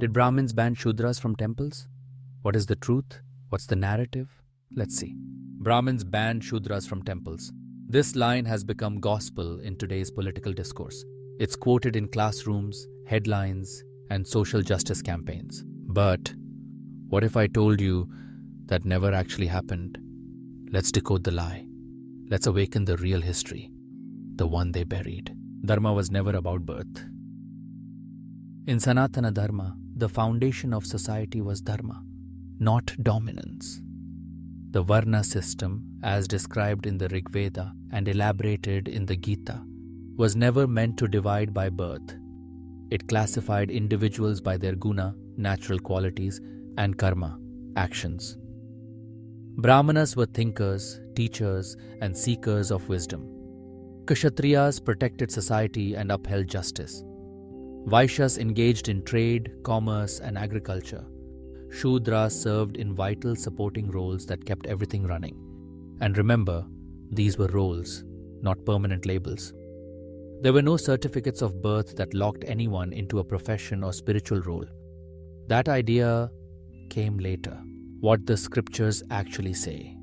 Did Brahmins ban Shudras from temples? What is the truth? What's the narrative? Let's see. Brahmins banned Shudras from temples. This line has become gospel in today's political discourse. It's quoted in classrooms, headlines, and social justice campaigns. But what if I told you that never actually happened? Let's decode the lie. Let's awaken the real history, the one they buried. Dharma was never about birth. In Sanatana Dharma, the foundation of society was dharma, not dominance. The Varna system, as described in the Rig Veda and elaborated in the Gita, was never meant to divide by birth. It classified individuals by their guna, natural qualities, and karma, actions. Brahmanas were thinkers, teachers, and seekers of wisdom. Kshatriyas protected society and upheld justice. Vaishyas engaged in trade, commerce, and agriculture. Shudras served in vital supporting roles that kept everything running. And remember, these were roles, not permanent labels. There were no certificates of birth that locked anyone into a profession or spiritual role. That idea came later. What the scriptures actually say.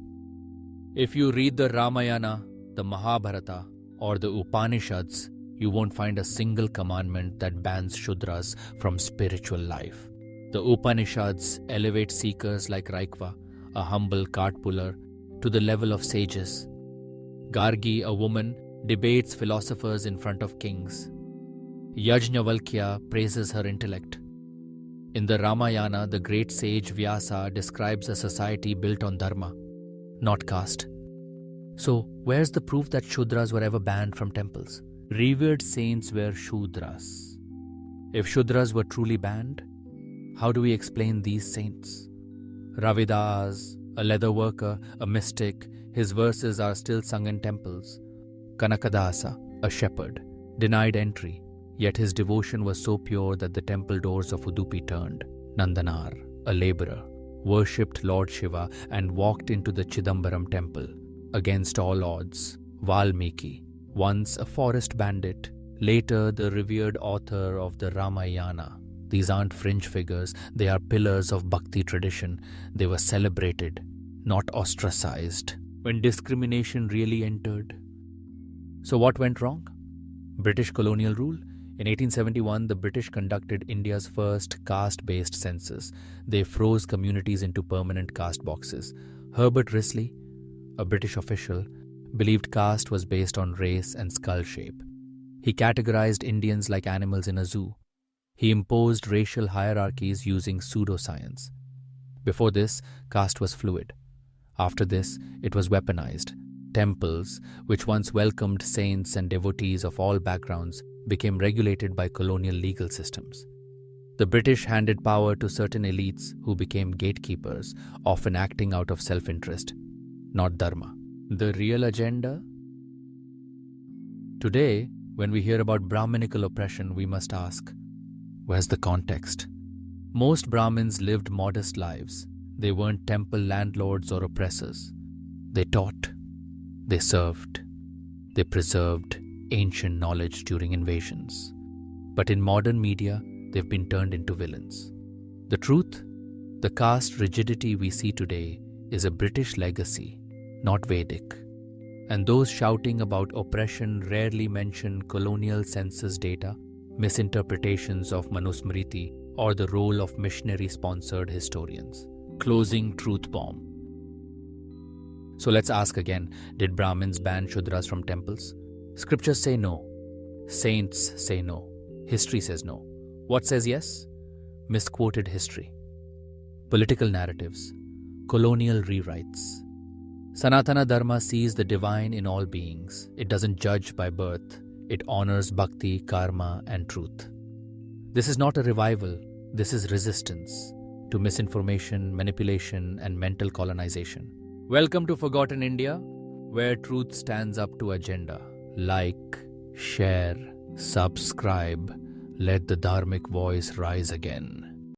If you read the Ramayana, the Mahabharata, or the Upanishads, you won't find a single commandment that bans Shudras from spiritual life. The Upanishads elevate seekers like Raikva, a humble cart puller, to the level of sages. Gargi, a woman, debates philosophers in front of kings. Yajnavalkya praises her intellect. In the Ramayana, the great sage Vyasa describes a society built on dharma, not caste. So, where's the proof that Shudras were ever banned from temples? Revered saints were Shudras. If Shudras were truly banned, how do we explain these saints? Ravidas, a leather worker, a mystic, his verses are still sung in temples. Kanakadasa, a shepherd, denied entry, yet his devotion was so pure that the temple doors of Udupi turned. Nandanar, a laborer, worshipped Lord Shiva and walked into the Chidambaram temple. Against all odds, Vaalmeeki, once a forest bandit, later the revered author of the Ramayana. These aren't fringe figures, they are pillars of Bhakti tradition. They were celebrated, not ostracized, when discrimination really entered. So what went wrong? British colonial rule? In 1871, the British conducted India's first caste-based census. They froze communities into permanent caste boxes. Herbert Risley, a British official, believed caste was based on race and skull shape. He categorized Indians like animals in a zoo. He imposed racial hierarchies using pseudoscience. Before this, caste was fluid. After this, it was weaponized. Temples, which once welcomed saints and devotees of all backgrounds, became regulated by colonial legal systems. The British handed power to certain elites who became gatekeepers, often acting out of self-interest, not dharma. The real agenda? Today, when we hear about Brahminical oppression, we must ask, where's the context? Most Brahmins lived modest lives. They weren't temple landlords or oppressors. They taught, they served, they preserved ancient knowledge during invasions. But in modern media, they've been turned into villains. The truth? The caste rigidity we see today is a British legacy, not Vedic. And those shouting about oppression rarely mention colonial census data, misinterpretations of Manusmriti, or the role of missionary-sponsored historians. Closing truth bomb. So let's ask again, did Brahmins ban Shudras from temples? Scriptures say no. Saints say no. History says no. What says yes? Misquoted history. Political narratives. Colonial rewrites. Sanatana Dharma sees the divine in all beings. It doesn't judge by birth. It honors bhakti, karma, and truth. This is not a revival. This is resistance to misinformation, manipulation, and mental colonization. Welcome to Forgotten India, where truth stands up to agenda. Like, share, subscribe. Let the dharmic voice rise again.